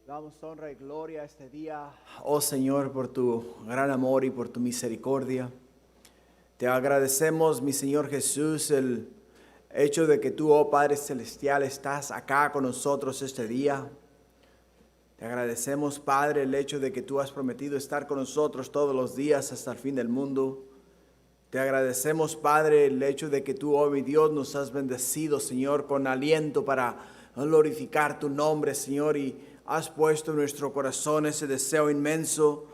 damos honra y gloria este día, oh Señor, por tu gran amor y por tu misericordia. Te agradecemos, mi Señor Jesús, el hecho de que tú, oh Padre Celestial, estás acá con nosotros este día. Te agradecemos, Padre, el hecho de que tú has prometido estar con nosotros todos los días hasta el fin del mundo. Te agradecemos, Padre, el hecho de que tú, oh mi Dios, nos has bendecido, Señor, con aliento para glorificar tu nombre, Señor, y has puesto en nuestro corazón ese deseo inmenso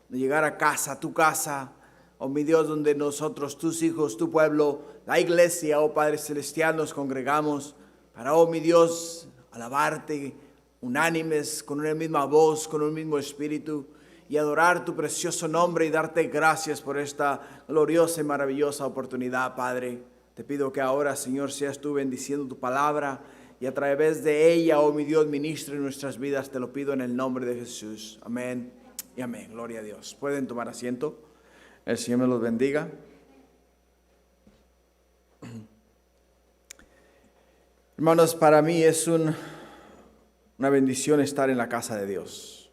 de llegar a casa, tu casa, oh mi Dios, donde nosotros, tus hijos, tu pueblo, la iglesia, oh Padre Celestial, nos congregamos para, oh mi Dios, alabarte unánimes, con una misma voz, con un mismo espíritu, y adorar tu precioso nombre y darte gracias por esta gloriosa y maravillosa oportunidad, Padre. Te pido que ahora, Señor, seas tú bendiciendo tu palabra y a través de ella, oh mi Dios, ministre en nuestras vidas. Te lo pido en el nombre de Jesús. Amén y amén. Gloria a Dios. Pueden tomar asiento. El Señor me los bendiga. Hermanos, para mí es una bendición estar en la casa de Dios.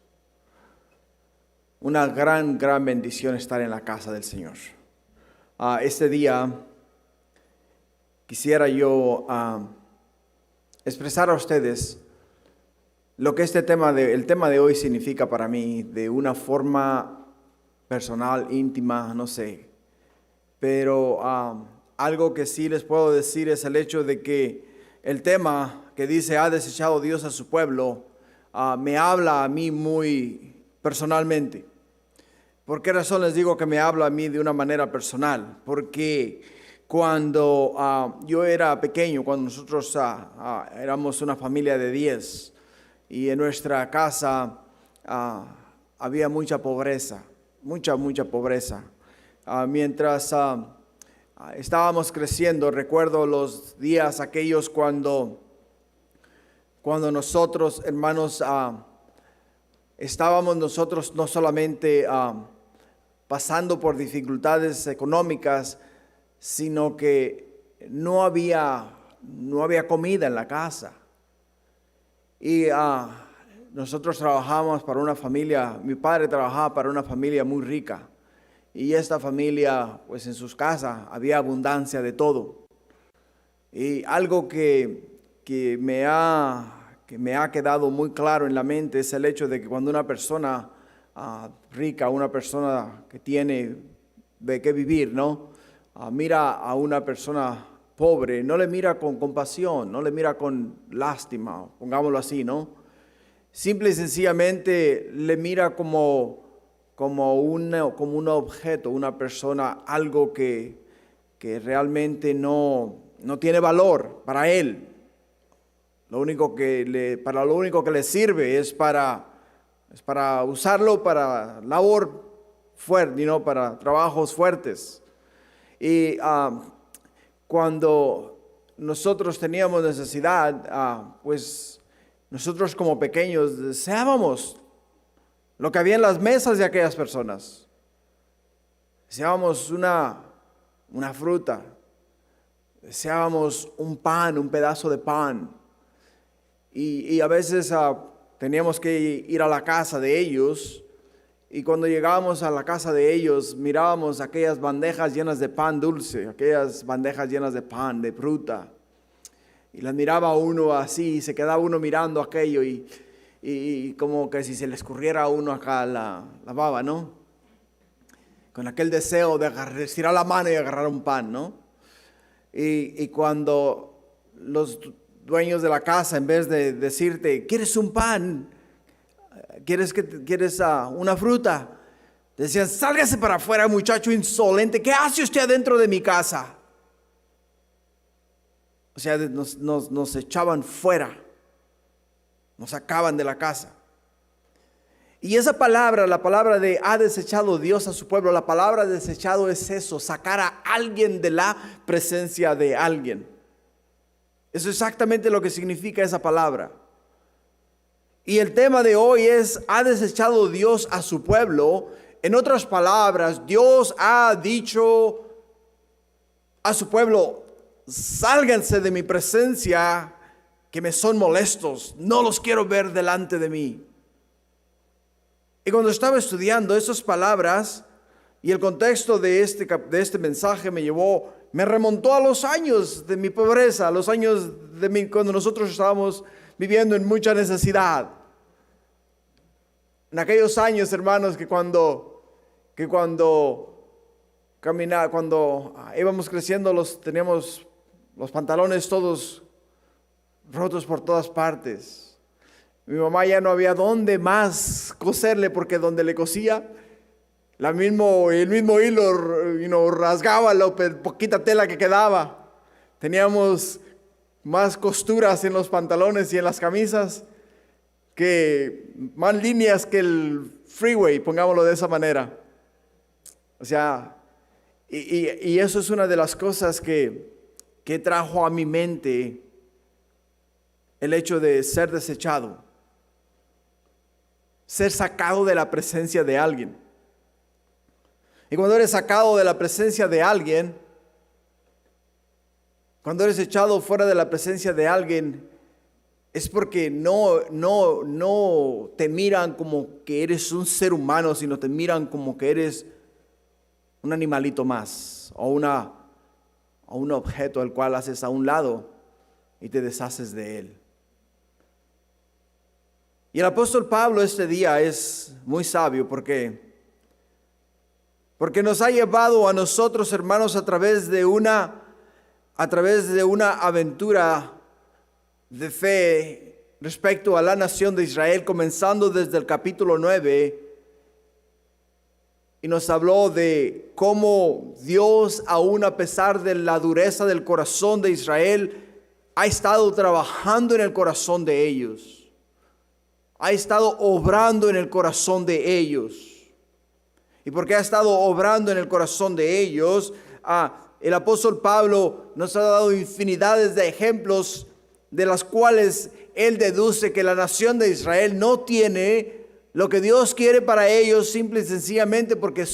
Una gran bendición estar en la casa del Señor. Este día quisiera yo expresar a ustedes lo que el tema de hoy significa para mí de una forma personal, íntima, no sé. Pero algo que sí les puedo decir es el hecho de que el tema que dice ha desechado Dios a su pueblo me habla a mí muy personalmente. ¿Por qué razón les digo que me habla a mí de una manera personal? Porque cuando yo era pequeño, cuando nosotros éramos una familia de 10 y en nuestra casa había mucha pobreza, mucha pobreza. Mientras estábamos creciendo, recuerdo los días aquellos cuando nosotros, hermanos, estábamos nosotros no solamente pasando por dificultades económicas, sino que no había comida en la casa. Y nosotros trabajábamos para una familia, mi padre trabajaba para una familia muy rica. Y esta familia, pues en sus casas había abundancia de todo. Y algo que me ha quedado muy claro en la mente es el hecho de que cuando una persona rica, una persona que tiene de qué vivir, ¿no? Mira a una persona pobre, no le mira con compasión, no le mira con lástima, pongámoslo así, ¿no? Simple y sencillamente le mira como un objeto, una persona, algo que realmente no tiene valor para él. Lo único que le sirve es para usarlo para labor fuerte, ¿no? Para trabajos fuertes. Y cuando nosotros teníamos necesidad, pues nosotros como pequeños deseábamos lo que había en las mesas de aquellas personas. Deseábamos una fruta, deseábamos un pan, un pedazo de pan. Y a veces teníamos que ir a la casa de ellos, y cuando llegábamos a la casa de ellos mirábamos aquellas bandejas llenas de pan dulce, aquellas bandejas llenas de pan, de fruta, y las miraba uno así, y se quedaba uno mirando aquello, y como que si se le escurriera a uno acá la baba, ¿no? Con aquel deseo de estirar la mano y agarrar un pan, ¿no? Y cuando los dueños de la casa, en vez de decirte, ¿quieres un pan? ¿Quieres una fruta? Decían, sálgase para afuera, muchacho insolente, ¿qué hace usted adentro de mi casa? O sea, nos echaban fuera, nos sacaban de la casa. Y esa palabra, la palabra de ha desechado Dios a su pueblo, la palabra desechado es eso, sacar a alguien de la presencia de alguien. Eso es exactamente lo que significa esa palabra. Y el tema de hoy es, ha desechado Dios a su pueblo. En otras palabras, Dios ha dicho a su pueblo, sálganse de mi presencia que me son molestos, no los quiero ver delante de mí. Y cuando estaba estudiando esas palabras y el contexto de este mensaje me remontó a los años de mi pobreza, a los años cuando nosotros estábamos viviendo en mucha necesidad. En aquellos años, hermanos, que cuando íbamos creciendo, teníamos los pantalones todos rotos por todas partes. Mi mamá ya no había dónde más coserle, porque donde le cosía, el mismo hilo rasgaba la poquita tela que quedaba. Teníamos más costuras en los pantalones y en las camisas, más líneas que el freeway, pongámoslo de esa manera. O sea, y eso es una de las cosas que trajo a mi mente el hecho de ser desechado, ser sacado de la presencia de alguien. Y cuando eres sacado de la presencia de alguien, cuando eres echado fuera de la presencia de alguien, es porque no te miran como que eres un ser humano, sino te miran como que eres un animalito más, o un objeto al cual haces a un lado y te deshaces de él. Y el apóstol Pablo este día es muy sabio porque nos ha llevado a nosotros, hermanos, a través de una aventura de fe respecto a la nación de Israel, comenzando desde el capítulo 9, y nos habló de cómo Dios, aún a pesar de la dureza del corazón de Israel, ha estado trabajando en el corazón de ellos. Ha estado obrando en el corazón de ellos. Y porque ha estado obrando en el corazón de ellos, el apóstol Pablo nos ha dado infinidades de ejemplos de las cuales él deduce que la nación de Israel no tiene lo que Dios quiere para ellos, simple y sencillamente porque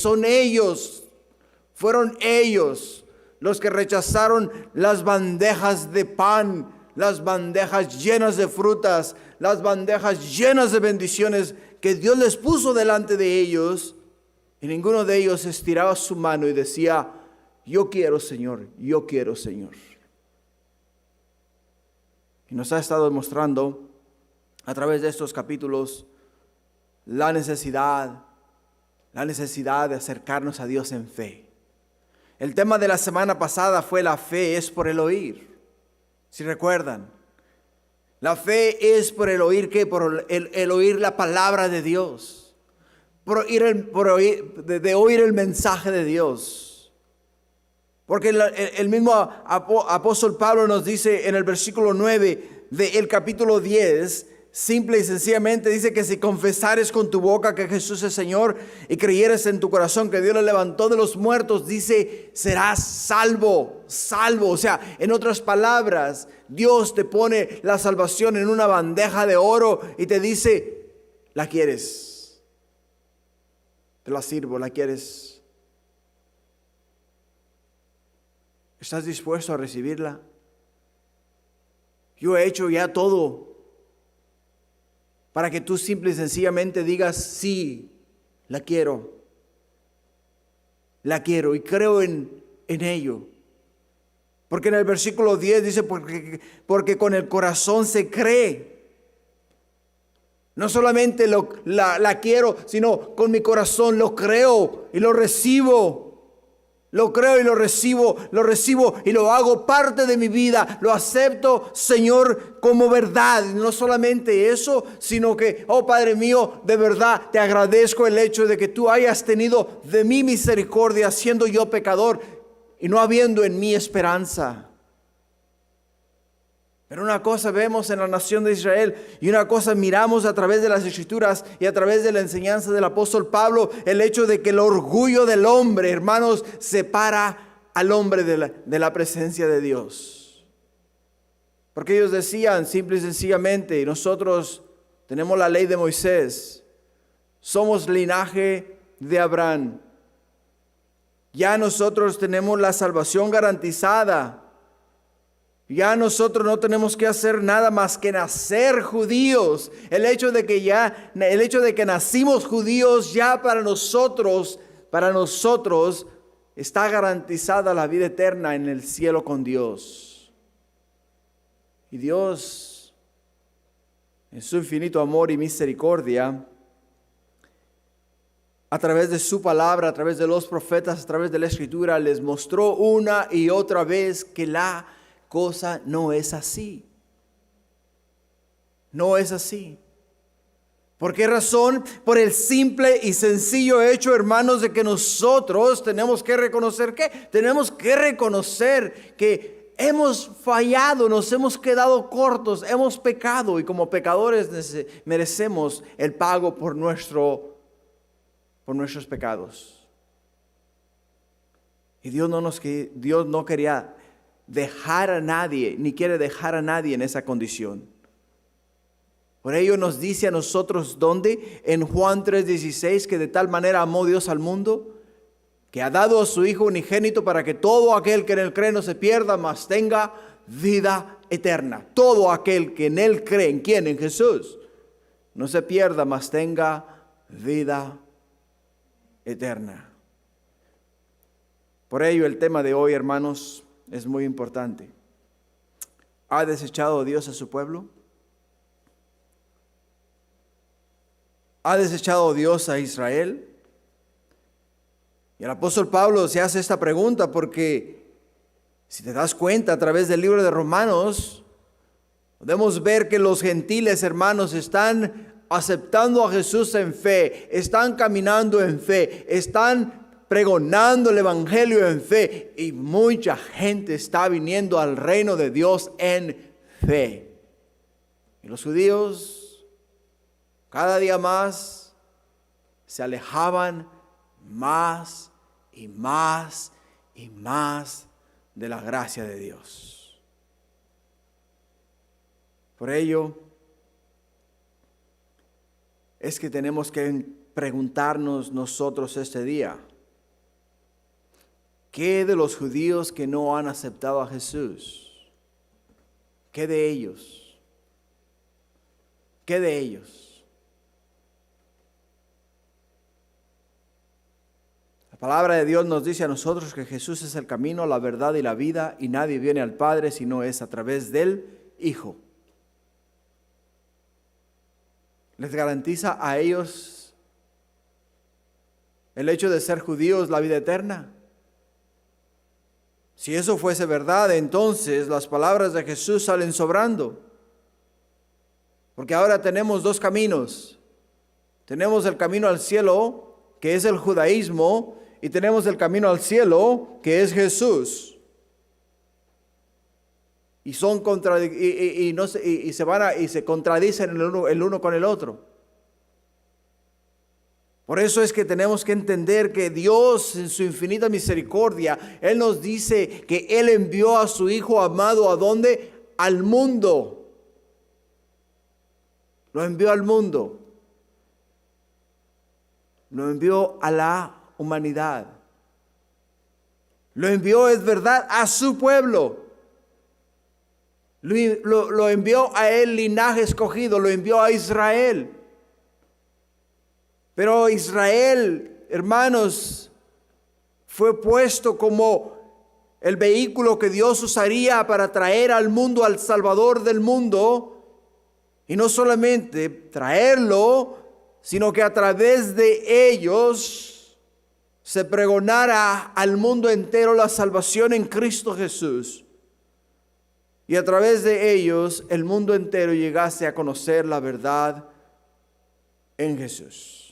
fueron ellos los que rechazaron las bandejas de pan, las bandejas llenas de frutas, las bandejas llenas de bendiciones que Dios les puso delante de ellos, y ninguno de ellos estiraba su mano y decía: yo quiero, Señor, yo quiero, Señor. Y nos ha estado demostrando a través de estos capítulos la necesidad de acercarnos a Dios en fe. El tema de la semana pasada fue: la fe es por el oír. Si recuerdan, la fe es por el oír, ¿qué? Por el oír la palabra de Dios, de oír el mensaje de Dios. Porque el mismo apóstol Pablo nos dice en el versículo 9 del capítulo 10, simple y sencillamente dice que si confesares con tu boca que Jesús es Señor y creyeres en tu corazón que Dios le levantó de los muertos, dice, serás salvo. O sea, en otras palabras, Dios te pone la salvación en una bandeja de oro y te dice: ¿la quieres? Te la sirvo, ¿la quieres? ¿Estás dispuesto a recibirla? Yo he hecho ya todo para que tú simple y sencillamente digas: sí, la quiero y creo en ello. Porque en el versículo 10 dice: porque con el corazón se cree. No solamente la quiero, sino con mi corazón lo creo y lo recibo. Lo creo y lo recibo y lo hago parte de mi vida. Lo acepto, Señor, como verdad. Y no solamente eso, sino que, oh Padre mío, de verdad te agradezco el hecho de que tú hayas tenido de mí misericordia, siendo yo pecador y no habiendo en mí esperanza. Pero una cosa vemos en la nación de Israel y una cosa miramos a través de las Escrituras y a través de la enseñanza del apóstol Pablo, el hecho de que el orgullo del hombre, hermanos, separa al hombre de la presencia de Dios. Porque ellos decían simple y sencillamente: nosotros tenemos la ley de Moisés, somos linaje de Abraham, ya nosotros tenemos la salvación garantizada. Ya nosotros no tenemos que hacer nada más que nacer judíos. El hecho de que nacimos judíos ya para nosotros está garantizada la vida eterna en el cielo con Dios. Y Dios, en su infinito amor y misericordia, a través de su palabra, a través de los profetas, a través de la Escritura, les mostró una y otra vez que la cosa no es así. No es así. ¿Por qué razón? Por el simple y sencillo hecho, hermanos, de que nosotros tenemos que reconocer ¿qué? Tenemos que reconocer que hemos fallado, nos hemos quedado cortos, hemos pecado y como pecadores merecemos el pago por nuestros pecados. Y Dios no quería dejar a nadie, ni quiere dejar a nadie en esa condición. Por ello nos dice a nosotros, ¿dónde? En Juan 3:16, que de tal manera amó Dios al mundo, que ha dado a su Hijo unigénito para que todo aquel que en él cree no se pierda, mas tenga vida eterna. Todo aquel que en él cree, ¿en quién? En Jesús. No se pierda, mas tenga vida eterna. Por ello el tema de hoy, hermanos, es muy importante. ¿Ha desechado Dios a su pueblo? ¿Ha desechado Dios a Israel? Y el apóstol Pablo se hace esta pregunta porque si te das cuenta a través del libro de Romanos, podemos ver que los gentiles, hermanos, están aceptando a Jesús en fe, están caminando en fe, están pregonando el evangelio en fe y mucha gente está viniendo al reino de Dios en fe. Y los judíos cada día más se alejaban más y más y más de la gracia de Dios. Por ello es que tenemos que preguntarnos nosotros este día, ¿qué de los judíos que no han aceptado a Jesús? ¿Qué de ellos? ¿Qué de ellos? La palabra de Dios nos dice a nosotros que Jesús es el camino, la verdad y la vida, y nadie viene al Padre si no es a través del Hijo. ¿Les garantiza a ellos el hecho de ser judíos la vida eterna? Si eso fuese verdad, entonces las palabras de Jesús salen sobrando. Porque ahora tenemos dos caminos. Tenemos el camino al cielo, que es el judaísmo, y tenemos el camino al cielo, que es Jesús. Y se contradicen el uno con el otro. Por eso es que tenemos que entender que Dios en su infinita misericordia, Él nos dice que Él envió a su Hijo amado, ¿a dónde? Al mundo. Lo envió al mundo. Lo envió a la humanidad. Lo envió, es verdad, a su pueblo. Lo envió a el linaje escogido, lo envió a Israel. Pero Israel, hermanos, fue puesto como el vehículo que Dios usaría para traer al mundo al Salvador del mundo. Y no solamente traerlo, sino que a través de ellos se pregonara al mundo entero la salvación en Cristo Jesús. Y a través de ellos el mundo entero llegase a conocer la verdad en Jesús.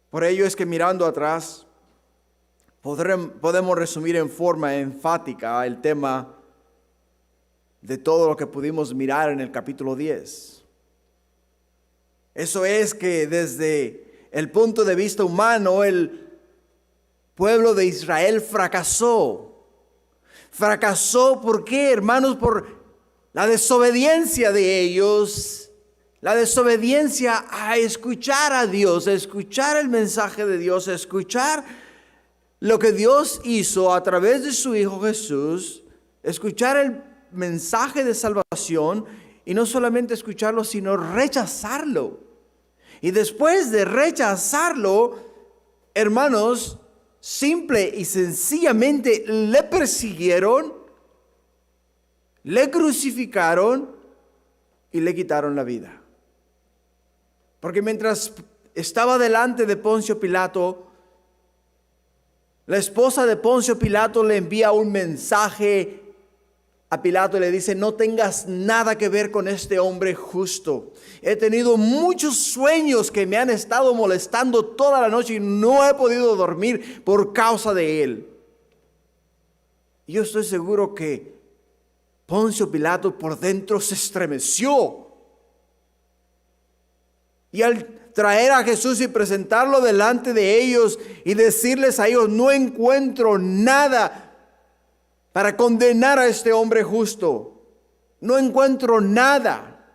Por ello es que mirando atrás podemos resumir en forma enfática el tema de todo lo que pudimos mirar en el capítulo 10. Eso es que desde el punto de vista humano el pueblo de Israel fracasó. Fracasó, ¿por qué, hermanos? Por la desobediencia de ellos. La desobediencia a escuchar a Dios, a escuchar el mensaje de Dios, a escuchar lo que Dios hizo a través de su Hijo Jesús, escuchar el mensaje de salvación y no solamente escucharlo, sino rechazarlo. Y después de rechazarlo, hermanos, simple y sencillamente le persiguieron, le crucificaron y le quitaron la vida. Porque mientras estaba delante de Poncio Pilato, la esposa de Poncio Pilato le envía un mensaje a Pilato y le dice: no tengas nada que ver con este hombre justo. He tenido muchos sueños que me han estado molestando toda la noche y no he podido dormir por causa de él. Y yo estoy seguro que Poncio Pilato por dentro se estremeció. Y al traer a Jesús y presentarlo delante de ellos y decirles a ellos: no encuentro nada para condenar a este hombre justo. No encuentro nada.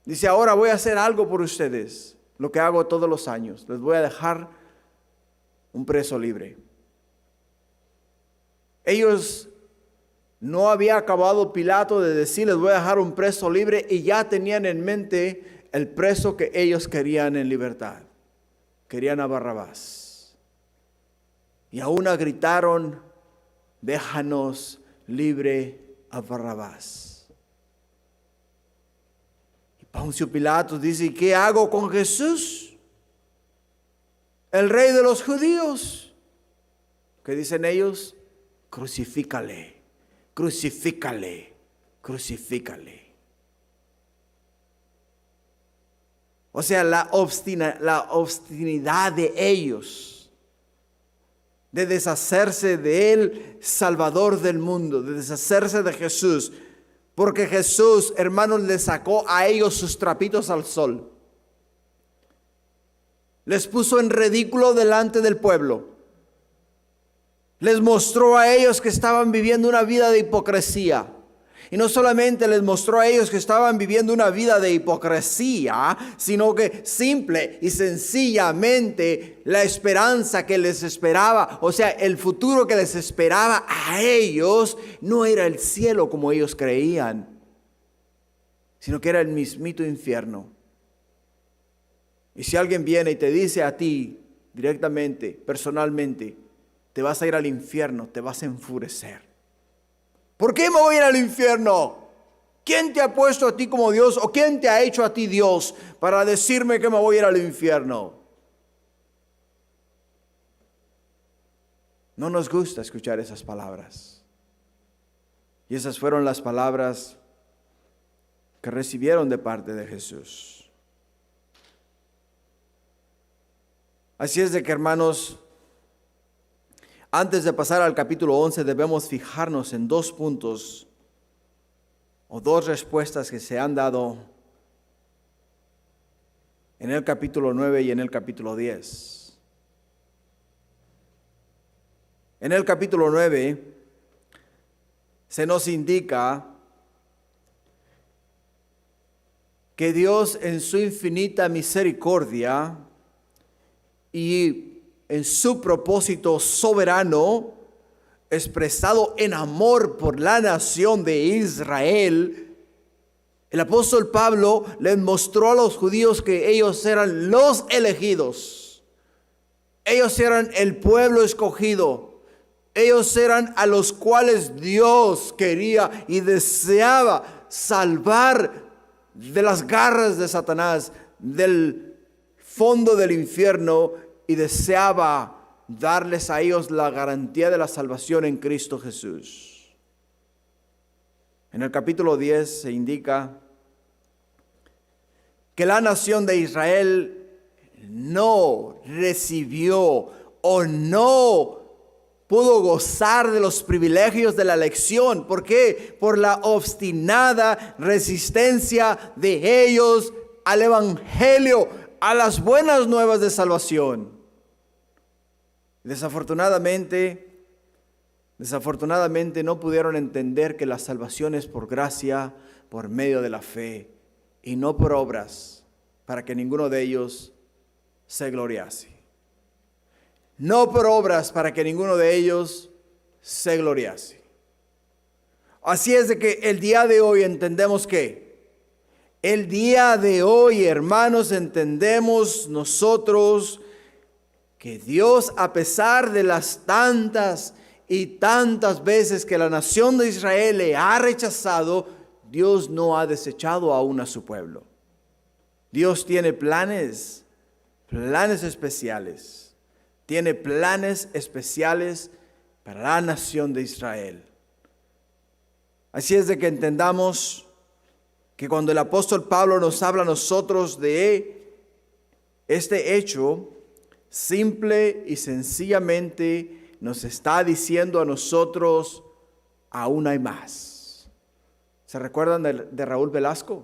Dice: ahora voy a hacer algo por ustedes, lo que hago todos los años. Les voy a dejar un preso libre. Ellos no había acabado Pilato de decir: les voy a dejar un preso libre, y ya tenían en mente el preso que ellos querían en libertad. Querían a Barrabás. Y aún gritaron: déjanos libre a Barrabás. Y Poncio Pilato dice: ¿y qué hago con Jesús, el rey de los judíos? ¿Qué dicen ellos? Crucifícale, crucifícale, crucifícale. O sea, la obstinidad de ellos de deshacerse del Salvador del mundo, de deshacerse de Jesús, porque Jesús, hermanos, les sacó a ellos sus trapitos al sol. Les puso en ridículo delante del pueblo. Les mostró a ellos que estaban viviendo una vida de hipocresía. Y no solamente les mostró a ellos que estaban viviendo una vida de hipocresía, sino que simple y sencillamente la esperanza que les esperaba, o sea, el futuro que les esperaba a ellos, no era el cielo como ellos creían, sino que era el mismito infierno. Y si alguien viene y te dice a ti directamente, personalmente: te vas a ir al infierno, te vas a enfurecer. ¿Por qué me voy a ir al infierno? ¿Quién te ha puesto a ti como Dios, o quién te ha hecho a ti Dios para decirme que me voy a ir al infierno? No nos gusta escuchar esas palabras. Y esas fueron las palabras que recibieron de parte de Jesús. Así es de que, hermanos, antes de pasar al capítulo 11, debemos fijarnos en dos puntos o dos respuestas que se han dado en el capítulo 9 y en el capítulo 10. En el capítulo 9 se nos indica que Dios, en su infinita misericordia y en su propósito soberano, expresado en amor por la nación de Israel, el apóstol Pablo les mostró a los judíos que ellos eran los elegidos. Ellos eran el pueblo escogido. Ellos eran a los cuales Dios quería y deseaba salvar de las garras de Satanás, del fondo del infierno, y deseaba darles a ellos la garantía de la salvación en Cristo Jesús. En el capítulo 10 se indica que la nación de Israel no recibió o no pudo gozar de los privilegios de la elección. ¿Por qué? Por la obstinada resistencia de ellos al evangelio, a las buenas nuevas de salvación. Desafortunadamente no pudieron entender que la salvación es por gracia, por medio de la fe, y no por obras, para que ninguno de ellos se gloriase. no por obras para que ninguno de ellos se gloriase. Así es de que el día de hoy entendemos que el día de hoy, hermanos, entendemos nosotros que Dios, a pesar de las tantas y tantas veces que la nación de Israel le ha rechazado, Dios no ha desechado aún a su pueblo. Dios tiene planes especiales. Tiene planes especiales para la nación de Israel. Así es de que entendamos que cuando el apóstol Pablo nos habla a nosotros de este hecho, simple y sencillamente nos está diciendo a nosotros, aún hay más. ¿Se recuerdan de Raúl Velasco?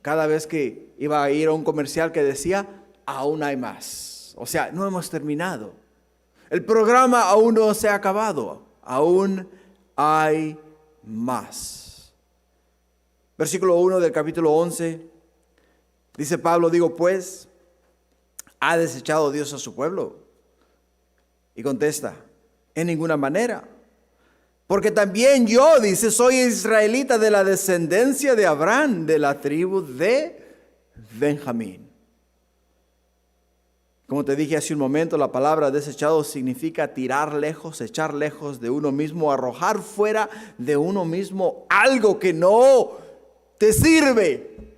Cada vez que iba a ir a un comercial que decía, aún hay más. O sea, no hemos terminado. El programa aún no se ha acabado. Aún hay más. Versículo 1 del capítulo 11. Dice Pablo, digo pues, ¿ha desechado Dios a su pueblo? Y contesta, en ninguna manera. Porque también yo, dice, soy israelita de la descendencia de Abraham, de la tribu de Benjamín. Como te dije hace un momento, la palabra desechado significa tirar lejos, echar lejos de uno mismo, arrojar fuera de uno mismo algo que no te sirve.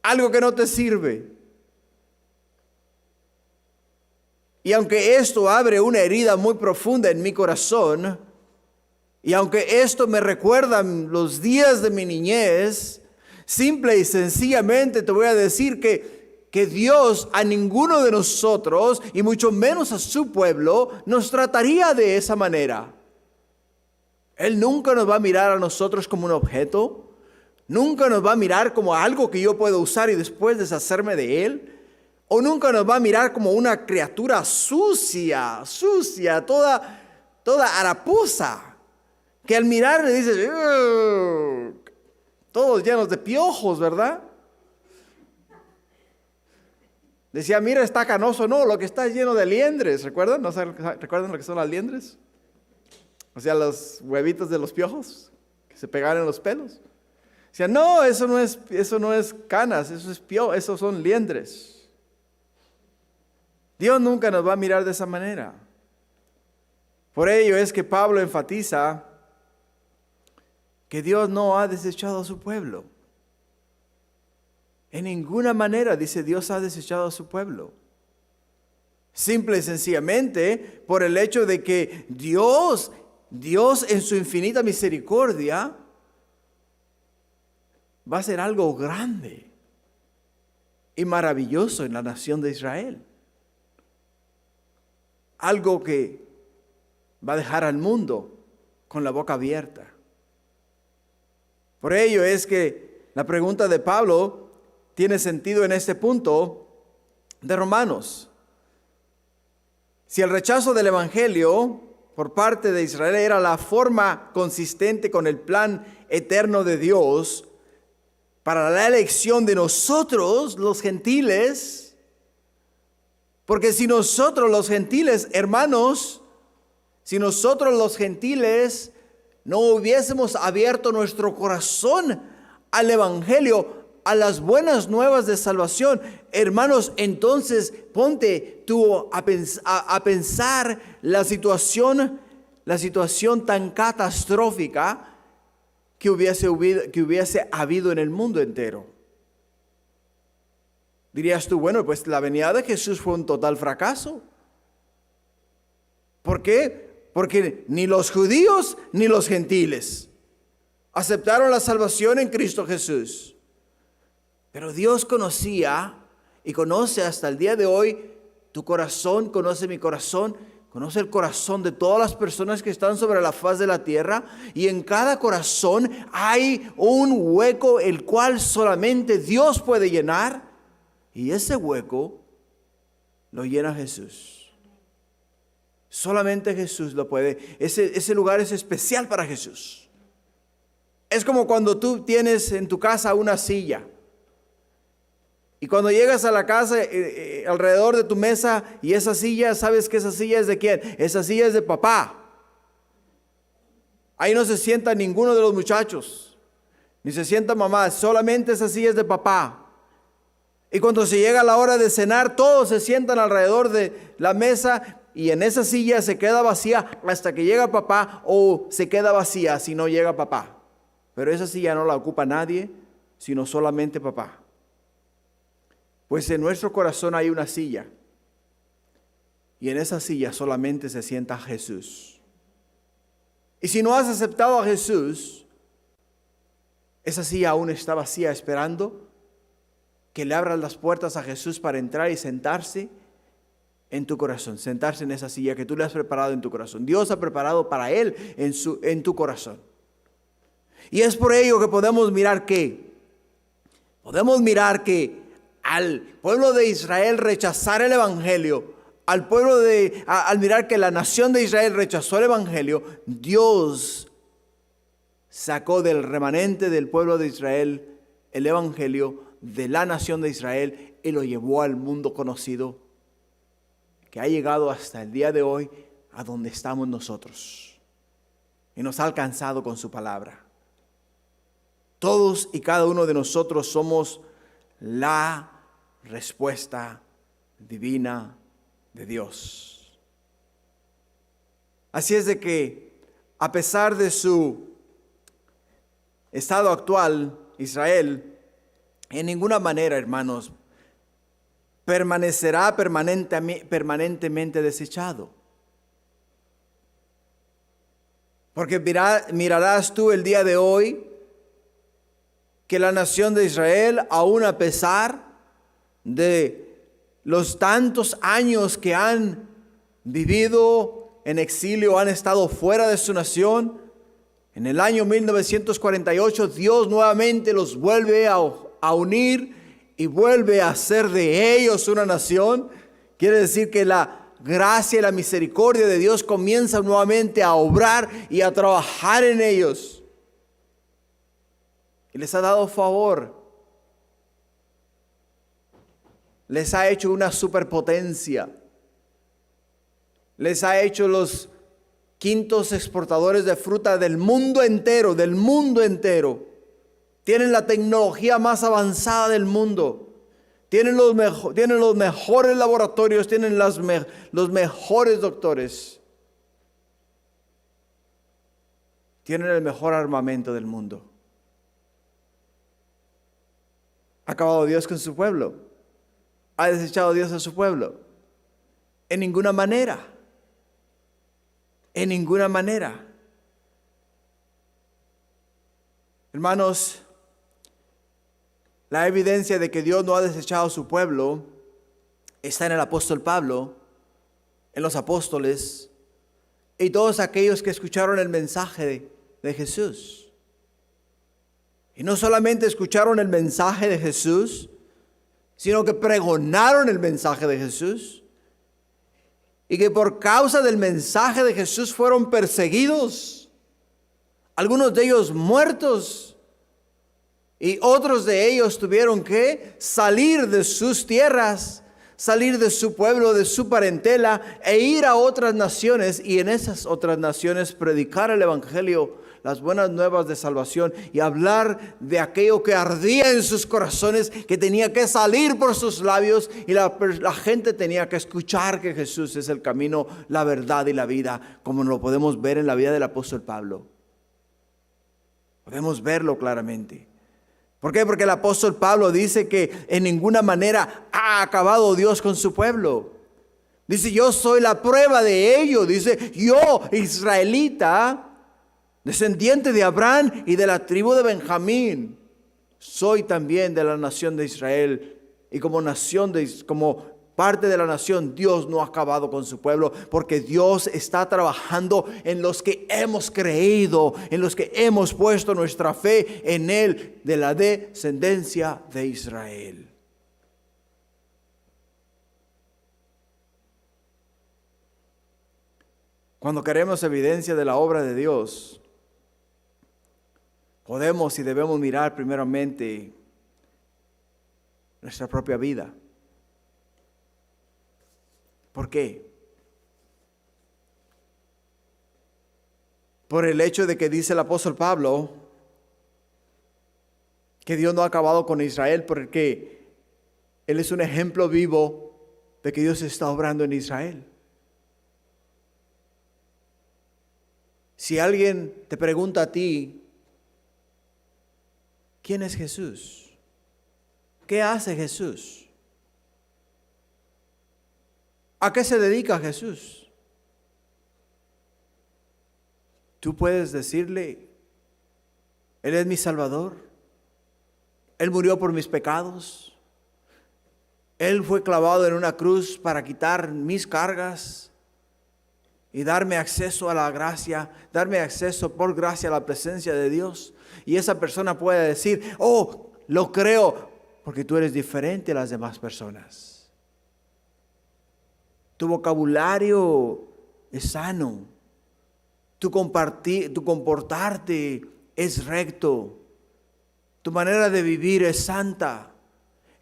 Algo que no te sirve. Y aunque esto abre una herida muy profunda en mi corazón, y aunque esto me recuerda los días de mi niñez, simple y sencillamente te voy a decir que Dios a ninguno de nosotros, y mucho menos a su pueblo, nos trataría de esa manera. Él nunca nos va a mirar a nosotros como un objeto, nunca nos va a mirar como algo que yo puedo usar y después deshacerme de él, o nunca nos va a mirar como una criatura sucia, toda haraposa, que al mirar le dices, todos llenos de piojos, ¿verdad? Decía, mira, está canoso. No, lo que está lleno de liendres. ¿Recuerdan? ¿No recuerdan lo que son las liendres? O sea, los huevitos de los piojos que se pegaban en los pelos. Decía, no, eso no es canas, esos son liendres. Dios nunca nos va a mirar de esa manera. Por ello es que Pablo enfatiza que Dios no ha desechado a su pueblo. En ninguna manera, dice, Dios ha desechado a su pueblo. Simple y sencillamente por el hecho de que Dios en su infinita misericordia va a hacer algo grande y maravilloso en la nación de Israel. Algo que va a dejar al mundo con la boca abierta. Por ello es que la pregunta de Pablo tiene sentido en este punto de Romanos. Si el rechazo del evangelio por parte de Israel era la forma consistente con el plan eterno de Dios para la elección de nosotros, los gentiles, porque si nosotros los gentiles, hermanos, si nosotros los gentiles no hubiésemos abierto nuestro corazón al evangelio, a las buenas nuevas de salvación, hermanos, entonces ponte tú a pensar la situación tan catastrófica que hubiese habido en el mundo entero. Dirías tú, bueno, pues la venida de Jesús fue un total fracaso. ¿Por qué? Porque ni los judíos ni los gentiles aceptaron la salvación en Cristo Jesús. Pero Dios conocía y conoce hasta el día de hoy tu corazón, conoce mi corazón, conoce el corazón de todas las personas que están sobre la faz de la tierra. Y en cada corazón hay un hueco el cual solamente Dios puede llenar. Y ese hueco lo llena Jesús. Solamente Jesús lo puede. Ese lugar es especial para Jesús. Es como cuando tú tienes en tu casa una silla Y cuando llegas a la casa, alrededor de tu mesa y esa silla, ¿sabes que esa silla es de quién? Esa silla es de papá. Ahí no se sienta ninguno de los muchachos, ni se sienta mamá, solamente esa silla es de papá. Y cuando se llega la hora de cenar, todos se sientan alrededor de la mesa y en esa silla se queda vacía hasta que llega papá, o se queda vacía si no llega papá. Pero esa silla no la ocupa nadie, sino solamente papá. Pues en nuestro corazón hay una silla, y en esa silla solamente se sienta Jesús. Y si no has aceptado a Jesús, esa silla aún está vacía, esperando que le abras las puertas a Jesús para entrar y sentarse en tu corazón, sentarse en esa silla que tú le has preparado en tu corazón. Dios ha preparado para Él en tu corazón. Y es por ello que podemos mirar que al pueblo de Israel rechazar el evangelio, al mirar que la nación de Israel rechazó el evangelio, Dios sacó del remanente del pueblo de Israel el evangelio de la nación de Israel y lo llevó al mundo conocido, que ha llegado hasta el día de hoy a donde estamos nosotros, y nos ha alcanzado con su palabra. Todos y cada uno de nosotros somos la respuesta divina de Dios. Así es de que, a pesar de su estado actual, Israel, en ninguna manera, hermanos, permanecerá permanentemente desechado. Porque mirarás tú el día de hoy que la nación de Israel, aún a pesar de los tantos años que han vivido en exilio, han estado fuera de su nación, en el año 1948 Dios nuevamente los vuelve a unir y vuelve a hacer de ellos una nación. Quiere decir que la gracia y la misericordia de Dios comienza nuevamente a obrar y a trabajar en ellos. Y les ha dado favor. Les ha hecho una superpotencia. Les ha hecho los quintos exportadores de fruta del mundo entero, Tienen la tecnología más avanzada del mundo. Tienen los mejores laboratorios, tienen los mejores doctores. Tienen el mejor armamento del mundo. ¿Ha acabado Dios con su pueblo? ¿Ha desechado Dios a su pueblo? En ninguna manera. En ninguna manera. Hermanos, la evidencia de que Dios no ha desechado a su pueblo está en el apóstol Pablo, en los apóstoles y todos aquellos que escucharon el mensaje de Jesús. Y no solamente escucharon el mensaje de Jesús, sino que pregonaron el mensaje de Jesús. Y que por causa del mensaje de Jesús fueron perseguidos. Algunos de ellos muertos. Y otros de ellos tuvieron que salir de sus tierras, salir de su pueblo, de su parentela, e ir a otras naciones. Y en esas otras naciones predicar el evangelio, las buenas nuevas de salvación, y hablar de aquello que ardía en sus corazones, que tenía que salir por sus labios, y la gente tenía que escuchar que Jesús es el camino, la verdad y la vida, como lo podemos ver en la vida del apóstol Pablo. Podemos verlo claramente. ¿Por qué? Porque el apóstol Pablo dice que en ninguna manera ha acabado Dios con su pueblo. Dice, yo soy la prueba de ello. Dice, yo, israelita, descendiente de Abraham y de la tribu de Benjamín, soy también de la nación de Israel. Y como parte de la nación, Dios no ha acabado con su pueblo, porque Dios está trabajando en los que hemos creído, en los que hemos puesto nuestra fe en Él, de la descendencia de Israel. Cuando queremos evidencia de la obra de Dios, podemos y debemos mirar primeramente nuestra propia vida. ¿Por qué? Por el hecho de que dice el apóstol Pablo que Dios no ha acabado con Israel, porque Él es un ejemplo vivo de que Dios está obrando en Israel. Si alguien te pregunta a ti, ¿quién es Jesús? ¿Qué hace Jesús? ¿A qué se dedica Jesús? Tú puedes decirle, Él es mi Salvador. Él murió por mis pecados. Él fue clavado en una cruz para quitar mis cargas y darme acceso a la gracia, darme acceso por gracia a la presencia de Dios. Y esa persona puede decir, oh, lo creo, porque tú eres diferente a las demás personas. Tu vocabulario es sano. Tu comportarte es recto. Tu manera de vivir es santa.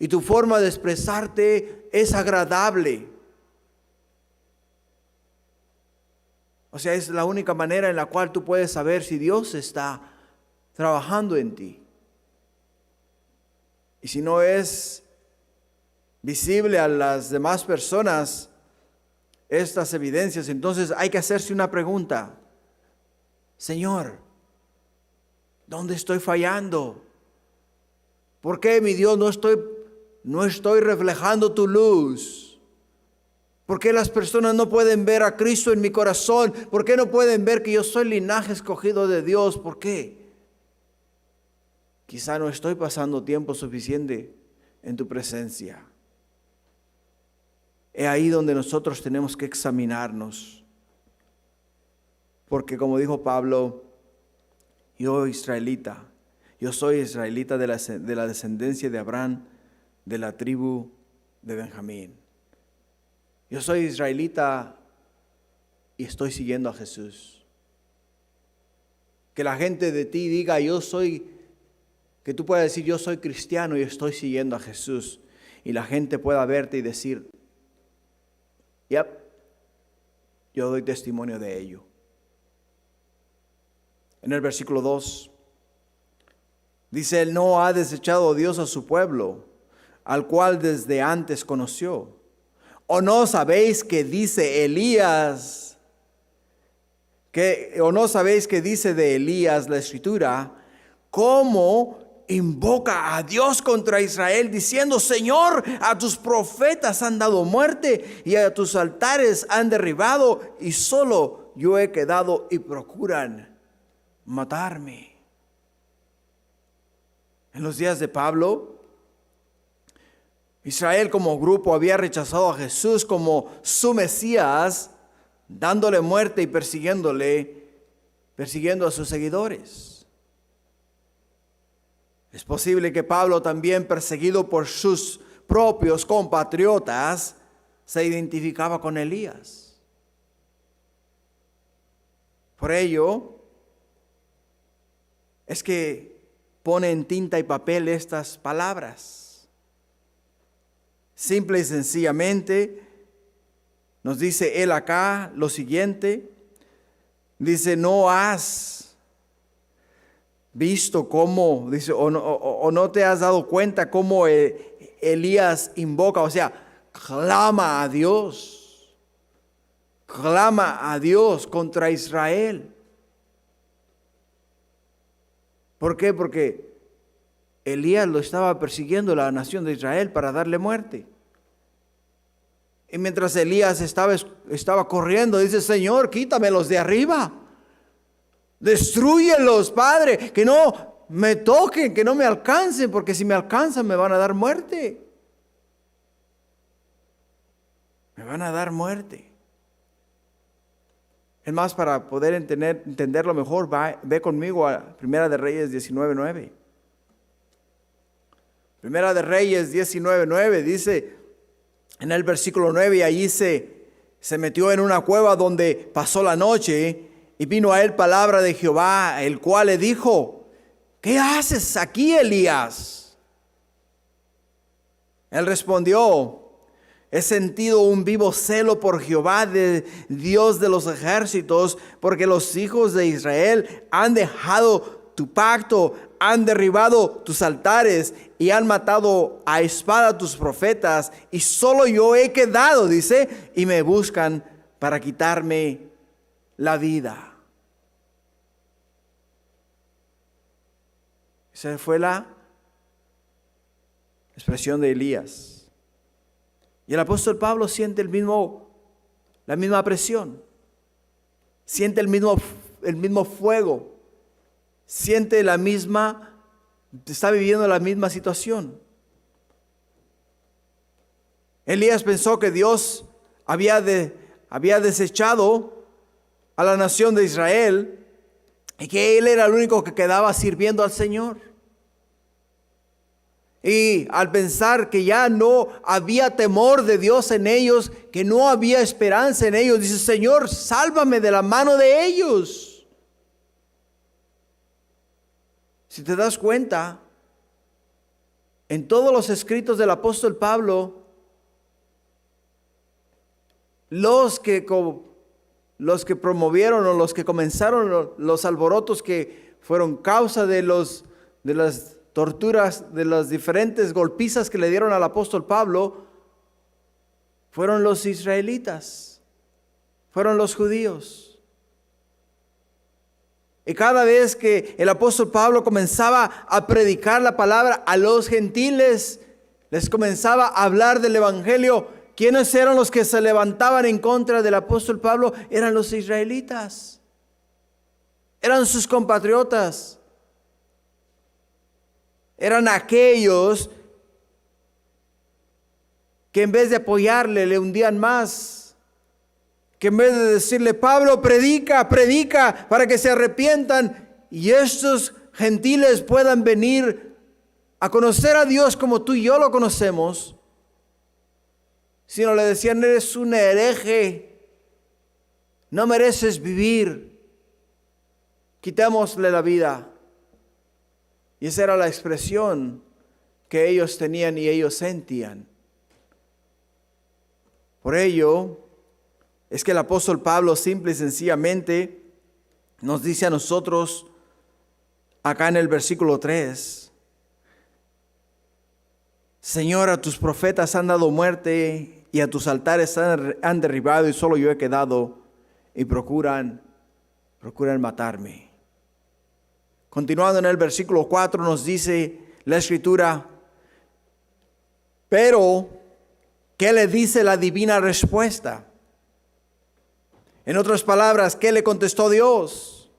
Y tu forma de expresarte es agradable. O sea, es la única manera en la cual tú puedes saber si Dios está trabajando en ti. Y si no es visible a las demás personas estas evidencias, entonces hay que hacerse una pregunta. Señor, ¿dónde estoy fallando? ¿Por qué, mi Dios, no estoy reflejando tu luz? ¿Por qué las personas no pueden ver a Cristo en mi corazón? ¿Por qué no pueden ver que yo soy linaje escogido de Dios? ¿Por qué? Quizá no estoy pasando tiempo suficiente en tu presencia. Es ahí donde nosotros tenemos que examinarnos. Porque como dijo Pablo, yo soy israelita de la descendencia de Abraham, de la tribu de Benjamín. Yo soy israelita y estoy siguiendo a Jesús. Que la gente de ti diga, que tú puedas decir, yo soy cristiano y estoy siguiendo a Jesús. Y la gente pueda verte y decir, yep, yo doy testimonio de ello. En el versículo 2, dice, Él no ha desechado Dios a su pueblo, al cual desde antes conoció. ¿O no sabéis que dice Elías, o no sabéis que dice de Elías la Escritura, cómo invoca a Dios contra Israel, diciendo, Señor, a tus profetas han dado muerte y a tus altares han derribado, y solo yo he quedado y procuran matarme? En los días de Pablo, Israel como grupo había rechazado a Jesús como su Mesías, dándole muerte y persiguiendo a sus seguidores. Es posible que Pablo, también perseguido por sus propios compatriotas, se identificaba con Elías. Por ello, es que pone en tinta y papel estas palabras. Simple y sencillamente nos dice él acá lo siguiente. Dice, no has visto cómo, dice, o no te has dado cuenta cómo Elías invoca, o sea, clama a Dios contra Israel. ¿Por qué? Porque Elías lo estaba persiguiendo la nación de Israel para darle muerte. Y mientras Elías estaba corriendo, dice, Señor, quítamelos de arriba. Destrúyelos, Padre, que no me toquen, que no me alcancen, porque si me alcanzan me van a dar muerte. Me van a dar muerte. Es más, para poder entenderlo mejor, ve conmigo a Primera de Reyes 19:9. Primera de Reyes 19:9 dice en el versículo 9, y allí se metió en una cueva donde pasó la noche, y vino a él palabra de Jehová, el cual le dijo, ¿qué haces aquí, Elías? Él respondió: he sentido un vivo celo por Jehová, de Dios de los ejércitos, porque los hijos de Israel han dejado tu pacto, han derribado tus altares y han matado a espada tus profetas, y solo yo he quedado, dice, y me buscan para quitarme la vida. Esa fue la expresión de Elías. Y el apóstol Pablo siente la misma presión, siente el mismo fuego, siente está viviendo la misma situación. Elías pensó que Dios había desechado a la nación de Israel y que él era el único que quedaba sirviendo al Señor. Y al pensar que ya no había temor de Dios en ellos, que no había esperanza en ellos, dice: Señor, sálvame de la mano de ellos. Si te das cuenta, en todos los escritos del apóstol Pablo, los que promovieron o los que comenzaron los alborotos que fueron causa de las torturas, de las diferentes golpizas que le dieron al apóstol Pablo, fueron los israelitas, fueron los judíos. Y cada vez que el apóstol Pablo comenzaba a predicar la palabra a los gentiles, les comenzaba a hablar del evangelio, ¿quiénes eran los que se levantaban en contra del apóstol Pablo? Eran los israelitas, eran sus compatriotas. Eran aquellos que en vez de apoyarle le hundían más. Que en vez de decirle: Pablo, predica para que se arrepientan y estos gentiles puedan venir a conocer a Dios como tú y yo lo conocemos, sino le decían: eres un hereje, no mereces vivir, quitémosle la vida. Y esa era la expresión que ellos tenían y ellos sentían. Por ello, es que el apóstol Pablo simple y sencillamente nos dice a nosotros, acá en el versículo 3, Señor, a tus profetas han dado muerte y a tus altares han derribado, y solo yo he quedado, y procuran matarme. Continuando en el versículo 4 nos dice la escritura: pero, ¿qué le dice la divina respuesta? En otras palabras, ¿qué le contestó Dios?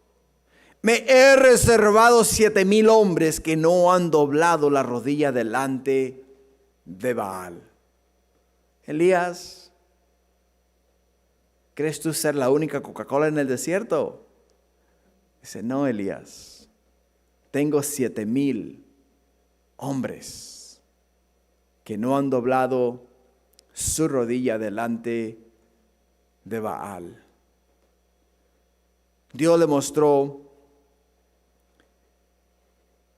Me he reservado 7,000 hombres que no han doblado la rodilla delante de Baal. Elías, ¿crees tú ser la única Coca-Cola en el desierto? Dice: no, Elías. Tengo 7,000 hombres que no han doblado su rodilla delante de Baal. Dios le mostró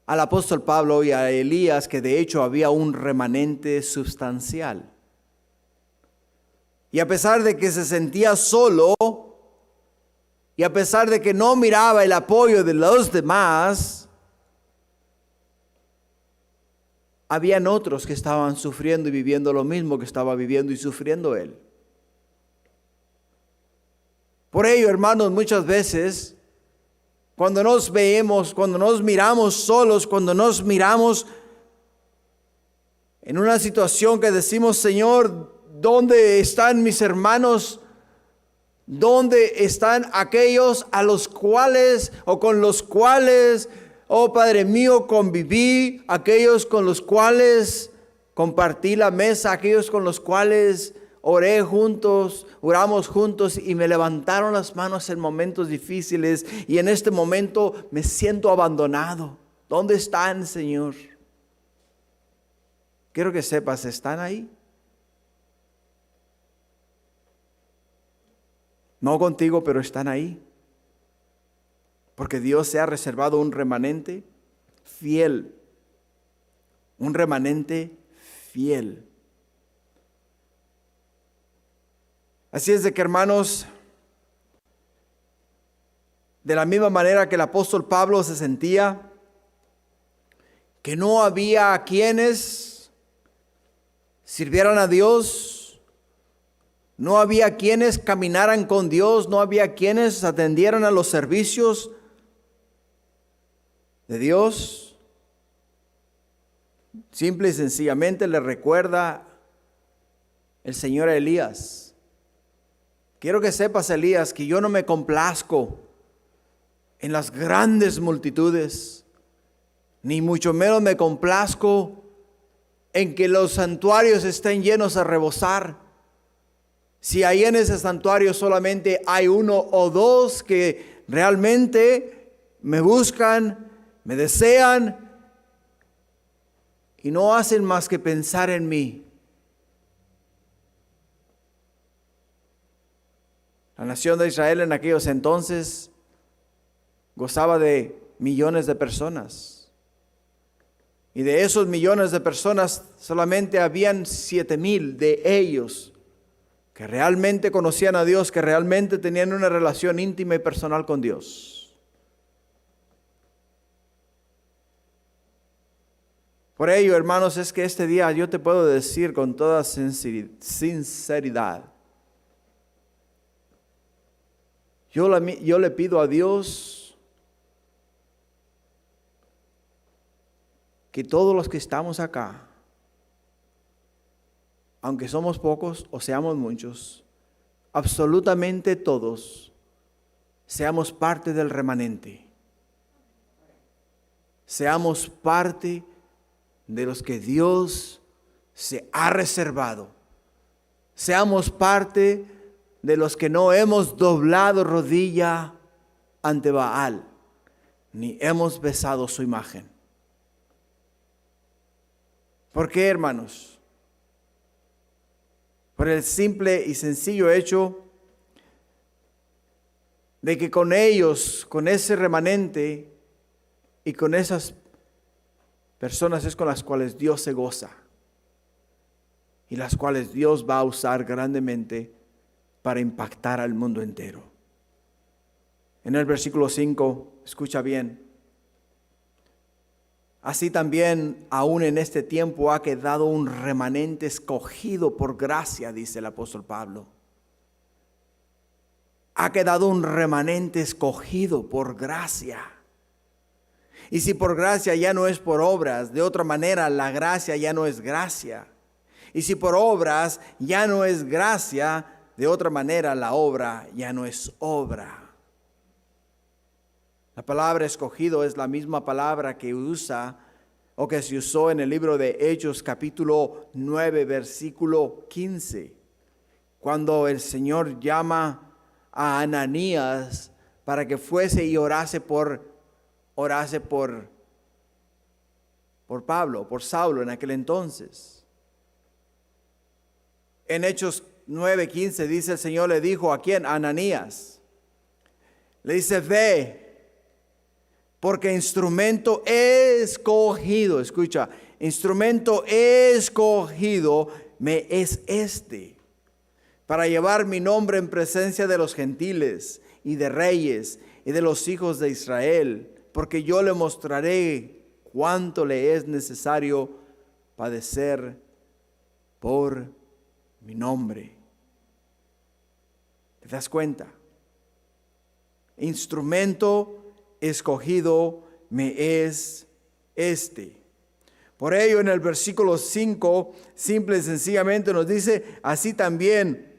al apóstol Pablo y a Elías que de hecho había un remanente sustancial. Y a pesar de que se sentía solo, y a pesar de que no miraba el apoyo de los demás, habían otros que estaban sufriendo y viviendo lo mismo que estaba viviendo y sufriendo él. Por ello, hermanos, muchas veces, cuando nos miramos solos, cuando nos miramos en una situación que decimos: Señor, ¿dónde están mis hermanos? ¿Dónde están aquellos a los cuales o con los cuales, oh Padre mío, conviví, aquellos con los cuales compartí la mesa, aquellos con los cuales oramos juntos y me levantaron las manos en momentos difíciles, y en este momento me siento abandonado? ¿Dónde están, Señor? Quiero que sepas, ¿están ahí? No contigo, pero están ahí. Porque Dios se ha reservado un remanente fiel. Un remanente fiel. Así es de que, hermanos, de la misma manera que el apóstol Pablo se sentía, que no había quienes sirvieran a Dios, no había quienes caminaran con Dios, no había quienes atendieran a los servicios de Dios. Simple y sencillamente le recuerda el Señor a Elías: quiero que sepas, Elías, que yo no me complazco en las grandes multitudes, ni mucho menos me complazco en que los santuarios estén llenos a rebosar. Si ahí en ese santuario solamente hay uno o dos que realmente me buscan, me desean y no hacen más que pensar en mí. La nación de Israel en aquellos entonces gozaba de millones de personas. Y de esos millones de personas solamente habían 7,000 de ellos que realmente conocían a Dios, que realmente tenían una relación íntima y personal con Dios. Por ello, hermanos, es que este día yo te puedo decir con toda sinceridad, yo le pido a Dios que todos los que estamos acá, aunque somos pocos o seamos muchos, absolutamente todos, seamos parte del remanente. Seamos parte de los que Dios se ha reservado. Seamos parte de los que no hemos doblado rodilla ante Baal, ni hemos besado su imagen. ¿Por qué, hermanos? Por el simple y sencillo hecho de que con ellos, con ese remanente y con esas personas es con las cuales Dios se goza y las cuales Dios va a usar grandemente para impactar al mundo entero. En el versículo 5, escucha bien: así también aún en este tiempo ha quedado un remanente escogido por gracia, dice el apóstol Pablo. Ha quedado un remanente escogido por gracia. Y si por gracia ya no es por obras, de otra manera la gracia ya no es gracia. Y si por obras ya no es gracia, de otra manera la obra ya no es obra. La palabra escogido es la misma palabra que usa o que se usó en el libro de Hechos capítulo 9 versículo 15, cuando el Señor llama a Ananías para que fuese y orase por Pablo, por Saulo en aquel entonces. En Hechos 9:15 dice: el Señor le dijo, ¿a quién? A Ananías. Le dice: ve, porque instrumento escogido, escucha, instrumento escogido me es este, para llevar mi nombre en presencia de los gentiles y de reyes y de los hijos de Israel, porque yo le mostraré cuánto le es necesario padecer por mi nombre. ¿Te das cuenta? Instrumento escogido me es este. Por ello, en el versículo 5, simple y sencillamente nos dice: así también,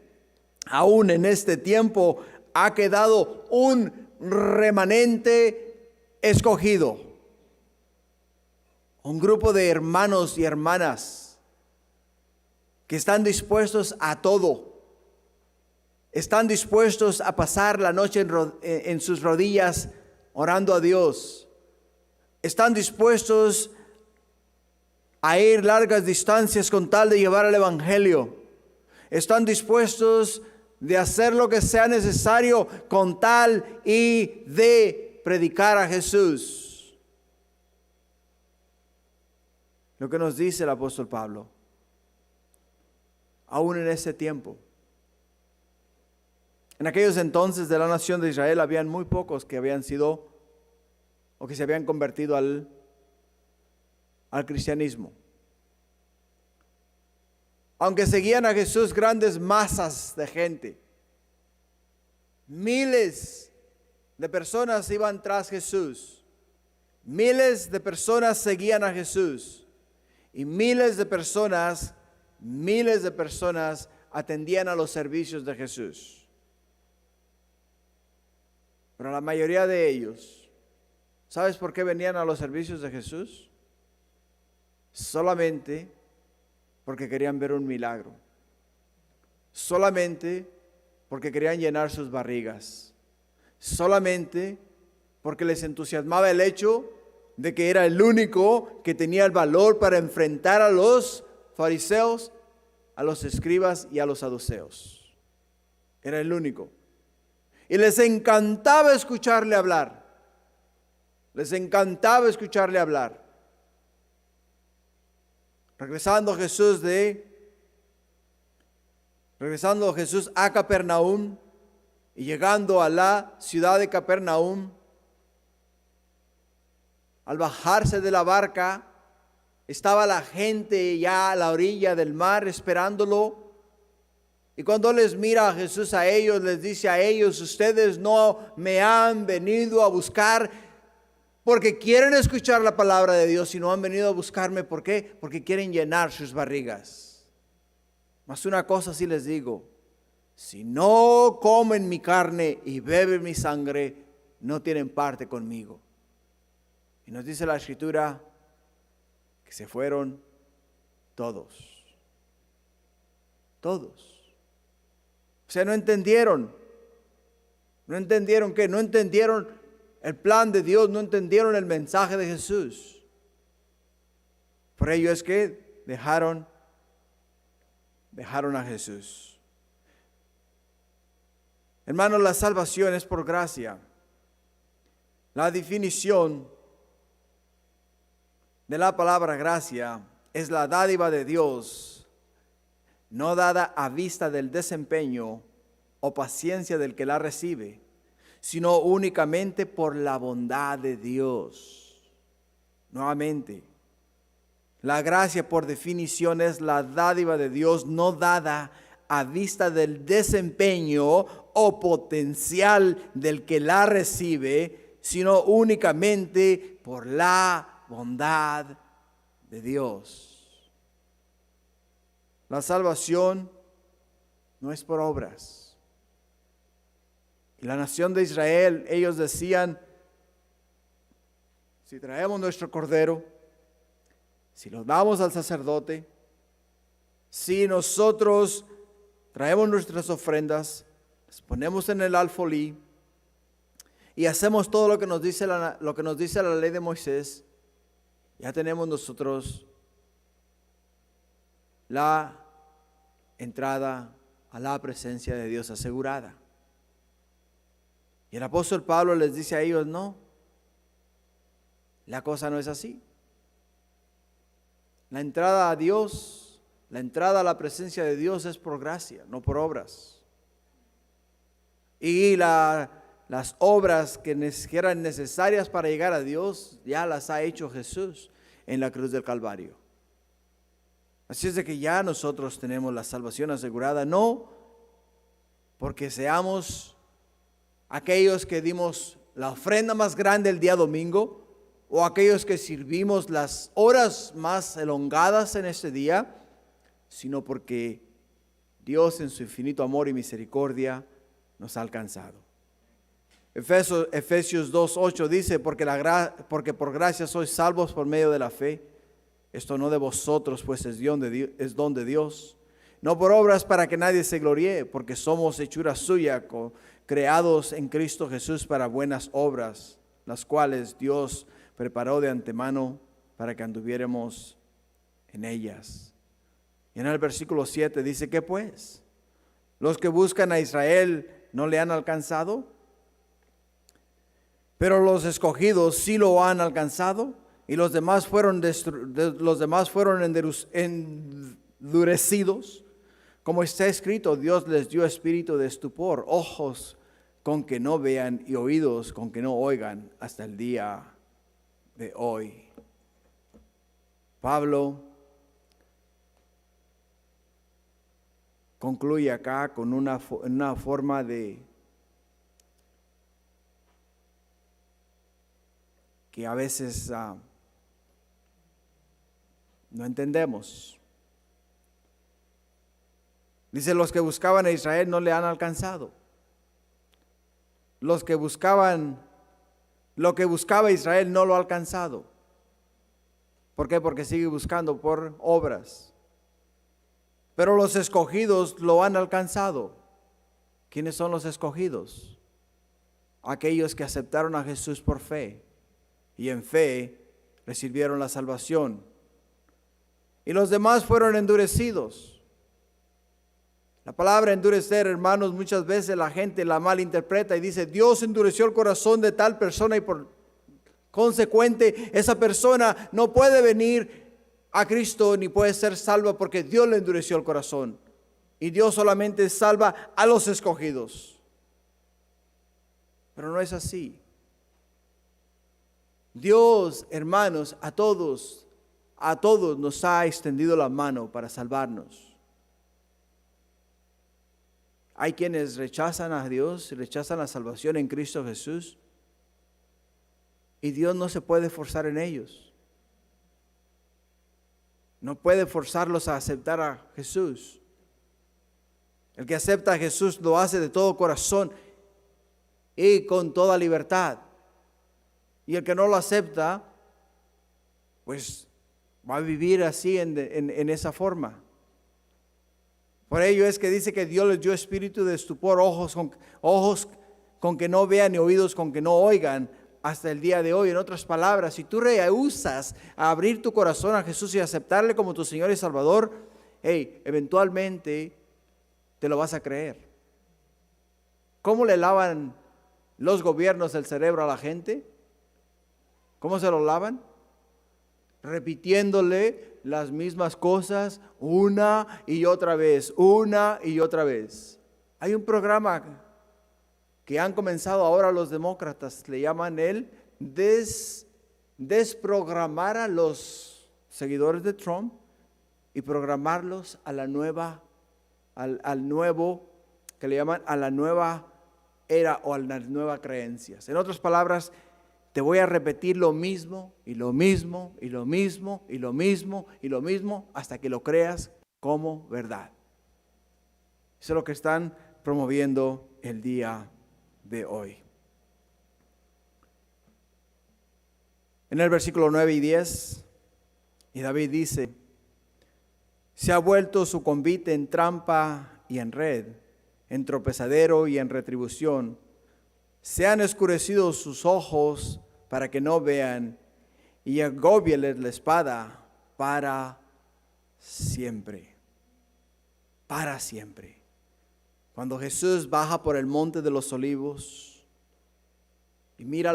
aún en este tiempo, ha quedado un remanente escogido. Un grupo de hermanos y hermanas que están dispuestos a todo. Están dispuestos a pasar la noche en sus rodillas orando a Dios. Están dispuestos a ir largas distancias con tal de llevar el evangelio. Están dispuestos de hacer lo que sea necesario con tal y de predicar a Jesús. Lo que nos dice el apóstol Pablo: aún en ese tiempo. En aquellos entonces de la nación de Israel habían muy pocos que habían sido o que se habían convertido al cristianismo. Aunque seguían a Jesús grandes masas de gente, miles de personas iban tras Jesús, miles de personas seguían a Jesús y miles de personas atendían a los servicios de Jesús. Pero la mayoría de ellos, ¿sabes por qué venían a los servicios de Jesús? Solamente porque querían ver un milagro. Solamente porque querían llenar sus barrigas. Solamente porque les entusiasmaba el hecho de que era el único que tenía el valor para enfrentar a los fariseos, a los escribas y a los saduceos. Era el único. Y les encantaba escucharle hablar. Les encantaba escucharle hablar. Regresando Jesús a Capernaum y llegando a la ciudad de Capernaum, al bajarse de la barca, estaba la gente ya a la orilla del mar esperándolo. Y cuando les mira a Jesús a ellos, les dice a ellos: ustedes no me han venido a buscar porque quieren escuchar la palabra de Dios, sino han venido a buscarme. ¿Por qué? Porque quieren llenar sus barrigas. Mas una cosa sí les digo: si no comen mi carne y beben mi sangre, no tienen parte conmigo. Y nos dice la Escritura que se fueron todos. Todos. O sea, no entendieron. No entendieron qué, no entendieron el plan de Dios, no entendieron el mensaje de Jesús. Por ello es que dejaron a Jesús. Hermanos, la salvación es por gracia. La definición de la palabra gracia es la dádiva de Dios, no dada a vista del desempeño o paciencia del que la recibe, sino únicamente por la bondad de Dios. Nuevamente, la gracia por definición es la dádiva de Dios, no dada a vista del desempeño o potencial del que la recibe, sino únicamente por la bondad de Dios. La salvación no es por obras. Y la nación de Israel, ellos decían: si traemos nuestro cordero, si lo damos al sacerdote, si nosotros traemos nuestras ofrendas, las ponemos en el alfolí y hacemos todo lo que nos dice la ley de Moisés, ya tenemos nosotros la entrada a la presencia de Dios asegurada. Y el apóstol Pablo les dice a ellos: no, la cosa no es así. La entrada a Dios, la entrada a la presencia de Dios es por gracia, no por obras. Y las obras que eran necesarias para llegar a Dios, ya las ha hecho Jesús en la cruz del Calvario. Así es de que ya nosotros tenemos la salvación asegurada, no porque seamos aquellos que dimos la ofrenda más grande el día domingo, o aquellos que sirvimos las horas más elongadas en este día, sino porque Dios en su infinito amor y misericordia nos ha alcanzado. Efesios 2:8 dice: porque por gracia sois salvos por medio de la fe. Esto no de vosotros, pues es don de Dios, no por obras para que nadie se gloríe, porque somos hechura suya, creados en Cristo Jesús para buenas obras, las cuales Dios preparó de antemano para que anduviéramos en ellas. Y en el versículo 7 dice: ¿qué pues? ¿Los que buscan a Israel no le han alcanzado? Pero los escogidos sí lo han alcanzado, y los demás fueron endurecidos Como está escrito, Dios les dio espíritu de estupor, ojos con que no vean y oídos con que no oigan hasta el día de hoy. Pablo concluye acá con una forma de que a veces no entendemos. Dice, los que buscaban a Israel no le han alcanzado. Lo que buscaba Israel no lo ha alcanzado. ¿Por qué? Porque sigue buscando por obras. Pero los escogidos lo han alcanzado. ¿Quiénes son los escogidos? Aquellos que aceptaron a Jesús por fe y en fe recibieron la salvación. Y los demás fueron endurecidos. La palabra endurecer, hermanos, muchas veces la gente la malinterpreta y dice, Dios endureció el corazón de tal persona y por consecuente esa persona no puede venir a Cristo ni puede ser salva porque Dios le endureció el corazón. Y Dios solamente salva a los escogidos. Pero no es así. Dios, hermanos, a todos nos ha extendido la mano para salvarnos. Hay quienes rechazan a Dios, rechazan la salvación en Cristo Jesús. Y Dios no se puede forzar en ellos. No puede forzarlos a aceptar a Jesús. El que acepta a Jesús lo hace de todo corazón y con toda libertad. Y el que no lo acepta, pues va a vivir así en esa forma. Por ello es que dice que Dios les dio espíritu de estupor, ojos con que no vean y oídos con que no oigan hasta el día de hoy. En otras palabras, si tú rehusas a abrir tu corazón a Jesús y aceptarle como tu Señor y Salvador, eventualmente te lo vas a creer. ¿Cómo le lavan los gobiernos el cerebro a la gente? ¿Cómo se lo lavan? Repitiéndole las mismas cosas una y otra vez. Hay un programa que han comenzado ahora los demócratas, le llaman el desprogramar a los seguidores de Trump y programarlos a la nueva, al nuevo, que le llaman a la nueva era o a las nuevas creencias. En otras palabras, te voy a repetir lo mismo y lo mismo y lo mismo y lo mismo y lo mismo hasta que lo creas como verdad. Eso es lo que están promoviendo el día de hoy. En el versículo 9 y 10, y David dice, se ha vuelto su convite en trampa y en red, en tropezadero y en retribución. Se han oscurecido sus ojos para que no vean, y agóbieles la espada para siempre. Para siempre. Cuando Jesús baja por el monte de los olivos y mira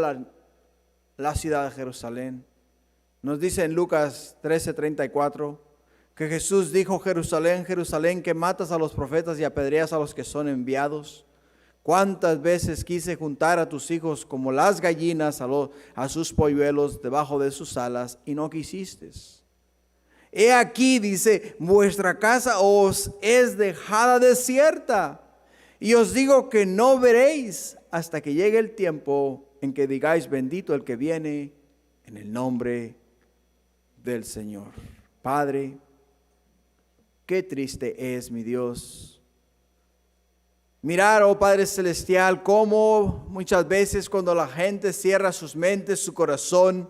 la ciudad de Jerusalén, nos dice en Lucas 13:34 que Jesús dijo, Jerusalén, Jerusalén, que matas a los profetas y apedreas a los que son enviados. ¿Cuántas veces quise juntar a tus hijos como las gallinas a sus polluelos debajo de sus alas y no quisiste? He aquí, dice, vuestra casa os es dejada desierta. Y os digo que no veréis hasta que llegue el tiempo en que digáis, bendito el que viene en el nombre del Señor. Padre, qué triste es, mi Dios, mirar, oh Padre Celestial, cómo muchas veces cuando la gente cierra sus mentes, su corazón,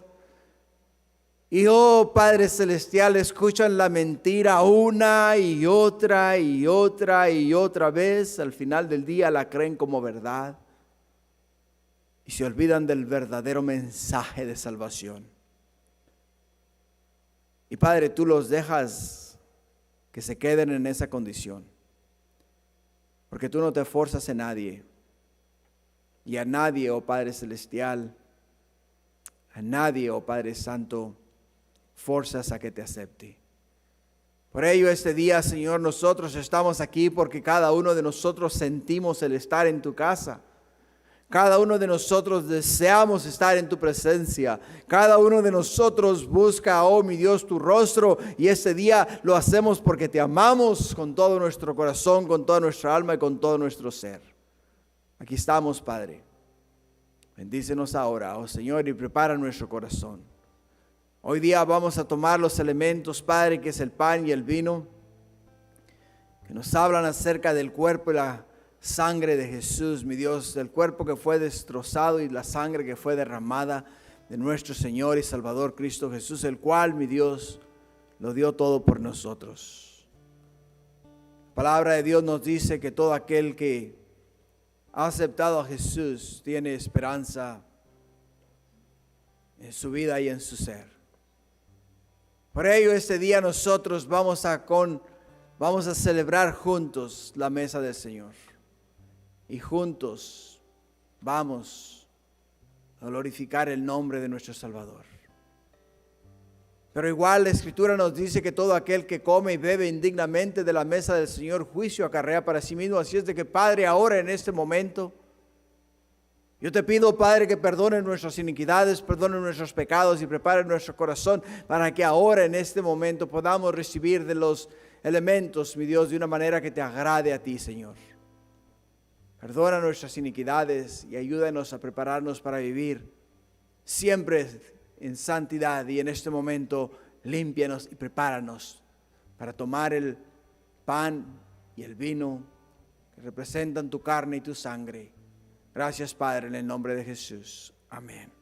y oh Padre Celestial, escuchan la mentira una y otra y otra y otra vez, al final del día la creen como verdad y se olvidan del verdadero mensaje de salvación. Y Padre, tú los dejas que se queden en esa condición. Porque tú no te forzas en nadie. Y a nadie, oh Padre Celestial, a nadie, oh Padre Santo, forzas a que te acepte. Por ello este día, Señor, nosotros estamos aquí porque cada uno de nosotros sentimos el estar en tu casa. Cada uno de nosotros deseamos estar en tu presencia. Cada uno de nosotros busca, oh mi Dios, tu rostro. Y este día lo hacemos porque te amamos con todo nuestro corazón, con toda nuestra alma y con todo nuestro ser. Aquí estamos, Padre. Bendícenos ahora, oh Señor, y prepara nuestro corazón. Hoy día vamos a tomar los elementos, Padre, que es el pan y el vino, que nos hablan acerca del cuerpo y la sangre de Jesús, mi Dios, del cuerpo que fue destrozado y la sangre que fue derramada de nuestro Señor y Salvador Cristo Jesús, el cual, mi Dios, lo dio todo por nosotros. La palabra de Dios nos dice que todo aquel que ha aceptado a Jesús tiene esperanza en su vida y en su ser. Por ello este día nosotros vamos a celebrar juntos la mesa del Señor. Y juntos vamos a glorificar el nombre de nuestro Salvador. Pero igual la Escritura nos dice que todo aquel que come y bebe indignamente de la mesa del Señor, juicio acarrea para sí mismo. Así es de que, Padre, ahora en este momento, yo te pido, Padre, que perdones nuestras iniquidades, perdones nuestros pecados y prepare nuestro corazón para que ahora en este momento podamos recibir de los elementos, mi Dios, de una manera que te agrade a ti, Señor. Perdona nuestras iniquidades y ayúdanos a prepararnos para vivir siempre en santidad. Y en este momento, límpianos y prepáranos para tomar el pan y el vino que representan tu carne y tu sangre. Gracias, Padre, en el nombre de Jesús. Amén.